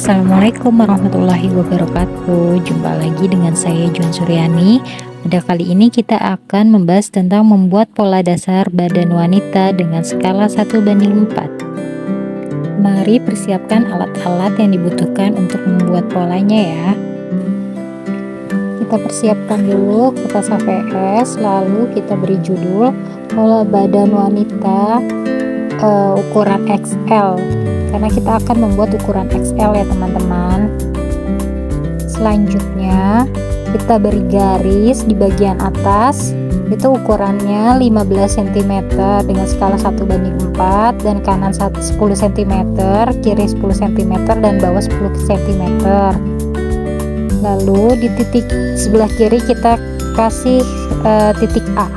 Assalamualaikum warahmatullahi wabarakatuh. Jumpa lagi dengan saya Juan Suryani. Pada kali ini kita akan membahas tentang membuat pola dasar badan wanita dengan skala 1:4. Mari persiapkan alat-alat yang dibutuhkan untuk membuat polanya ya. Kita persiapkan dulu kertas HVS, lalu kita beri judul pola badan wanita ukuran XL, karena kita akan membuat ukuran XL ya teman-teman. Selanjutnya kita beri garis di bagian atas, itu ukurannya 15 cm dengan skala 1:4, dan kanan 10 cm, kiri 10 cm, dan bawah 10 cm. Lalu di titik sebelah kiri kita kasih titik A.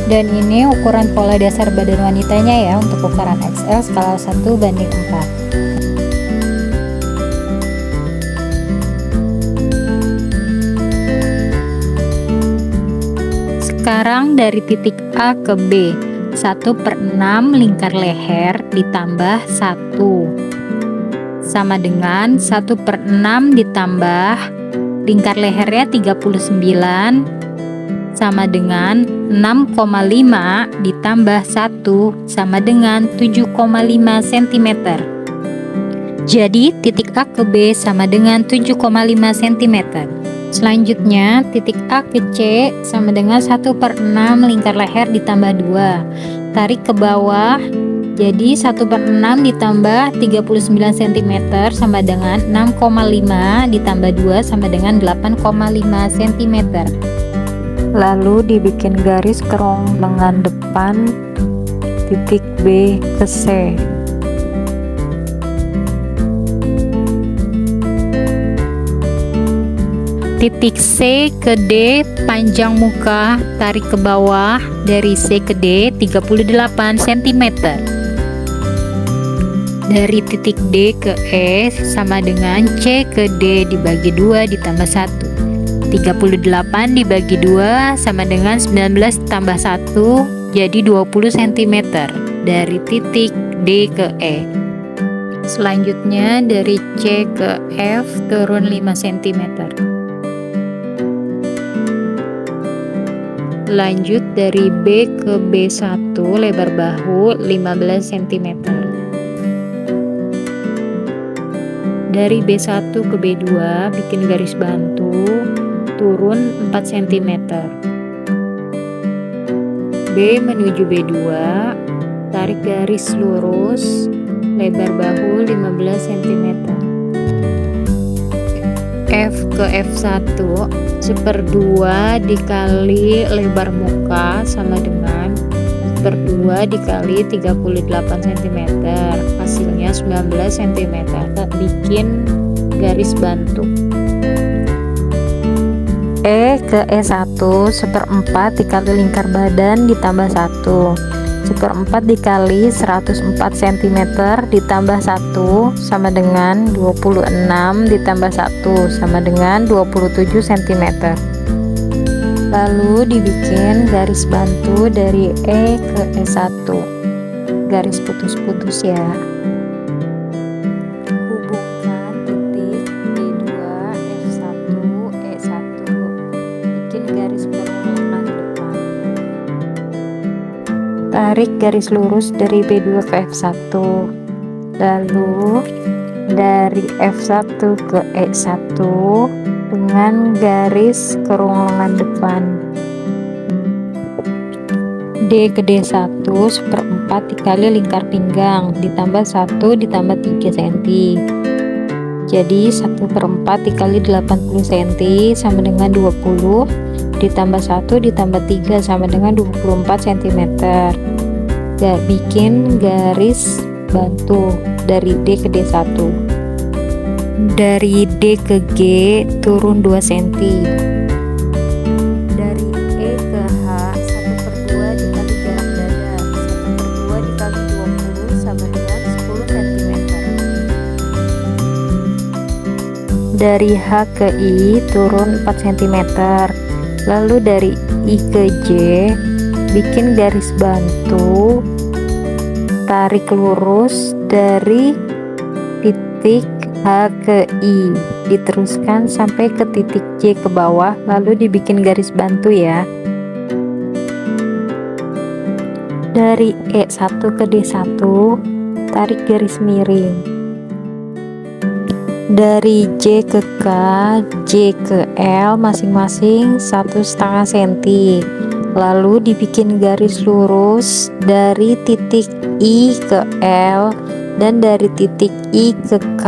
Dan ini ukuran pola dasar badan wanitanya ya, untuk ukuran XL skala 1:4. Sekarang dari titik A ke B, 1/6 lingkar leher ditambah 1 sama dengan 1/6 ditambah lingkar lehernya 39 sama dengan 6,5 ditambah 1 sama dengan 7,5 cm. Jadi titik A ke B sama dengan 7,5 cm. Selanjutnya titik A ke C sama dengan 1/6 lingkar leher ditambah 2. Tarik ke bawah, jadi 1/6 ditambah 39 cm sama dengan 6,5 ditambah 2 sama dengan 8,5 cm. Lalu dibikin garis kerong lengan depan titik B ke C. Titik C ke D, panjang muka tarik ke bawah dari C ke D 38 cm. Dari titik D ke E sama dengan C ke D dibagi 2 ditambah 1. 38 dibagi 2 sama dengan 19 tambah 1, jadi 20 cm dari titik D ke E. Selanjutnya dari C ke F turun 5 cm. Lanjut dari B ke B1 lebar bahu 15 cm. Dari B1 ke B2 bikin garis bantu turun 4 cm. B menuju B2, tarik garis lurus, lebar bahu 15 cm. F ke F1, 1/2 dikali lebar muka sama dengan 1/2 dikali 38 cm, hasilnya 19 cm. Kita bikin garis bantu. E ke E1, 1/4 dikali lingkar badan ditambah 1. 1/4 dikali 104 cm ditambah 1 sama dengan 26 ditambah 1 sama dengan 27 cm. Lalu dibikin garis bantu dari E ke E1, garis putus-putus ya. Tarik garis lurus dari B2 ke F1, lalu dari F1 ke E1 dengan garis kerung lengan depan. D ke D1, 1/4 dikali lingkar pinggang ditambah 1 ditambah 3 cm, jadi 1/4 dikali 80 cm sama dengan 20 ditambah 1 ditambah 3 sama dengan 24 cm. Bikin garis bantu dari D ke D1. Dari D ke G turun 2 cm. Dari E ke H, 1/2 dikali jarak dada, 1/2 dikali 20 sama dengan 10 cm. Dari H ke I turun 4 cm. Lalu dari I ke J bikin garis bantu, tarik lurus dari titik H ke I, diteruskan sampai ke titik J ke bawah, lalu dibikin garis bantu ya. Dari E1 ke D1 tarik garis miring. Dari J ke K, J ke L masing-masing 1,5 cm, lalu dibikin garis lurus dari titik I ke L dan dari titik I ke K.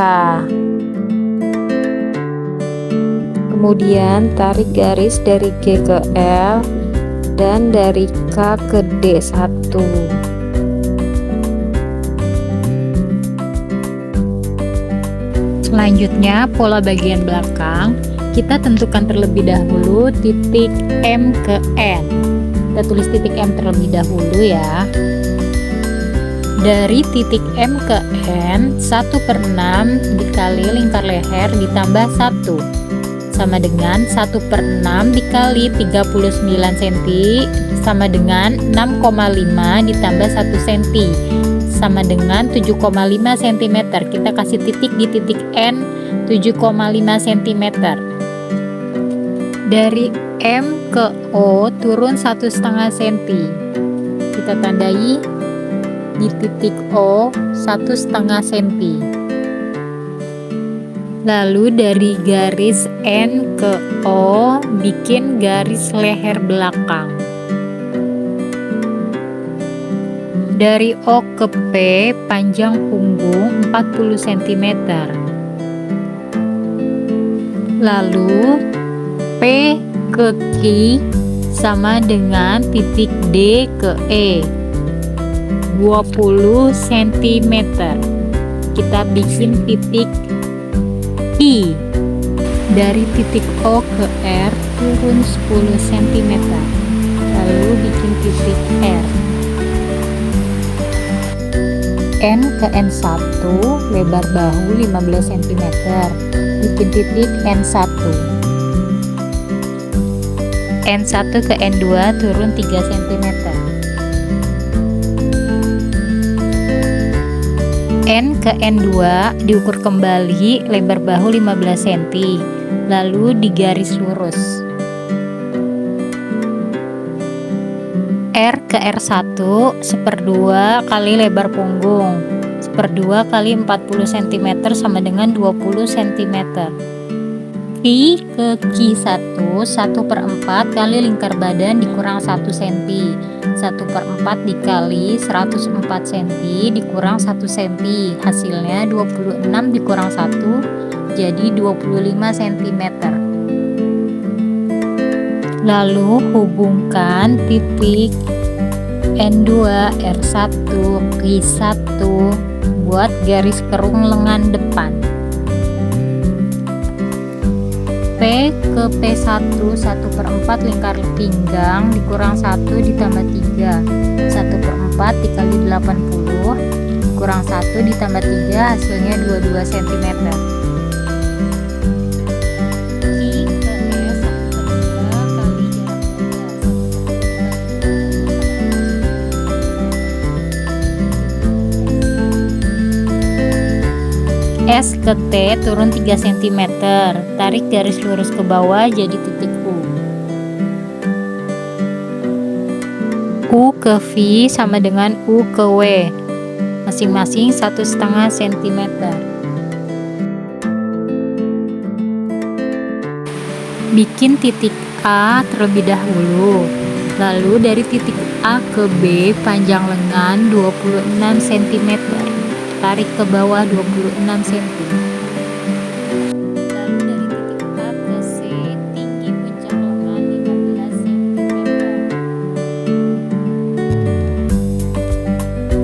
Kemudian tarik garis dari G ke L dan dari K ke D1. Selanjutnya, pola bagian belakang kita tentukan terlebih dahulu titik M ke N. Kita tulis titik M terlebih dahulu ya. Dari titik M ke N, 1/6 dikali lingkar leher ditambah 1 sama dengan 1/6 dikali 39 cm sama dengan 6,5 ditambah 1 cm sama dengan 7,5 cm. Kita kasih titik di titik N 7,5 cm. Dari M ke O turun 1,5 cm. Kita tandai di titik O 1,5 cm. Lalu dari garis N ke O bikin garis leher belakang. Dari O ke P panjang punggung 40 cm. Lalu P ke Q sama dengan titik D ke E 20 cm. Kita bikin titik I. Dari titik O ke R turun 10 cm. Lalu bikin titik R. N ke N1 lebar bahu 15 cm, bikin titik N1. N1 ke N2 turun 3 cm. N ke N2 diukur kembali lebar bahu 15 cm, lalu digaris lurus. R ke R1 1/2 kali lebar punggung 1/2 kali 40 cm sama dengan 20 cm. Q ke Q1 1/4 kali lingkar badan dikurang 1 cm. 1/4 dikali 104 cm dikurang 1 cm, hasilnya 26 dikurang 1 jadi 25 cm. Lalu hubungkan titik N2 R1 Q1 buat garis kerung lengan depan. P ke P1 1/4 lingkar pinggang dikurang 1 ditambah 3 1/4 dikali 80 kurang 1 ditambah 3 hasilnya 22 cm. S ke T turun 3 cm, tarik garis lurus ke bawah jadi titik U. U ke V sama dengan U ke W, masing-masing 1,5 cm. Bikin titik A terlebih dahulu, lalu dari titik A ke B panjang lengan 26 cm. Tarik ke bawah 26 cm. Lalu dari titik A ke C tinggi puncak lengan 15 cm.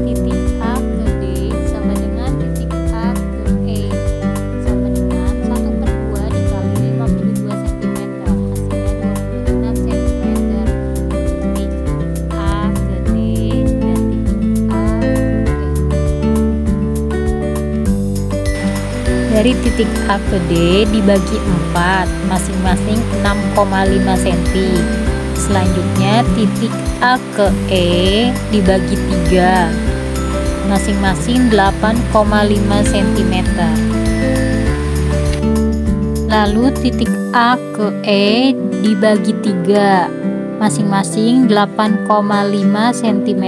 Titik A ke D sama dengan titik A ke E sama dengan 1/2 dikali 52 cm, hasilnya 26 cm. Titik A ke D dan titik A ke E. Dari titik A ke D dibagi 4, masing-masing 6,5 cm. Selanjutnya titik A ke E dibagi 3, masing-masing 8,5 cm. Lalu titik A ke E dibagi 3, masing-masing 8,5 cm.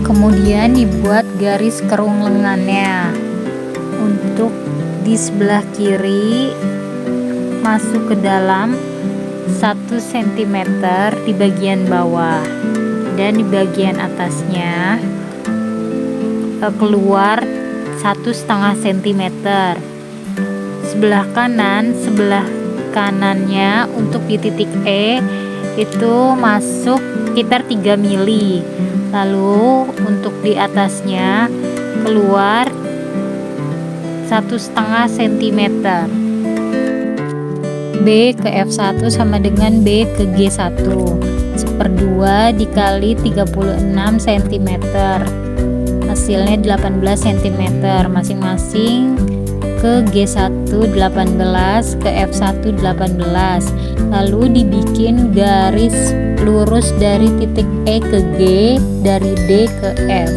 Kemudian dibuat garis kerung lengannya. Untuk di sebelah kiri masuk ke dalam 1 cm di bagian bawah, dan di bagian atasnya keluar 1,5 cm. Sebelah kanannya untuk di titik E itu masuk sekitar 3 mili. Lalu untuk di atasnya keluar 1,5 cm. B ke F1 sama dengan B ke G1. 1/2 dikali 36 cm. Hasilnya 18 cm. Masing-masing ke G1 18, ke F1 18. Lalu dibikin garis lurus dari titik E ke G, dari D ke F.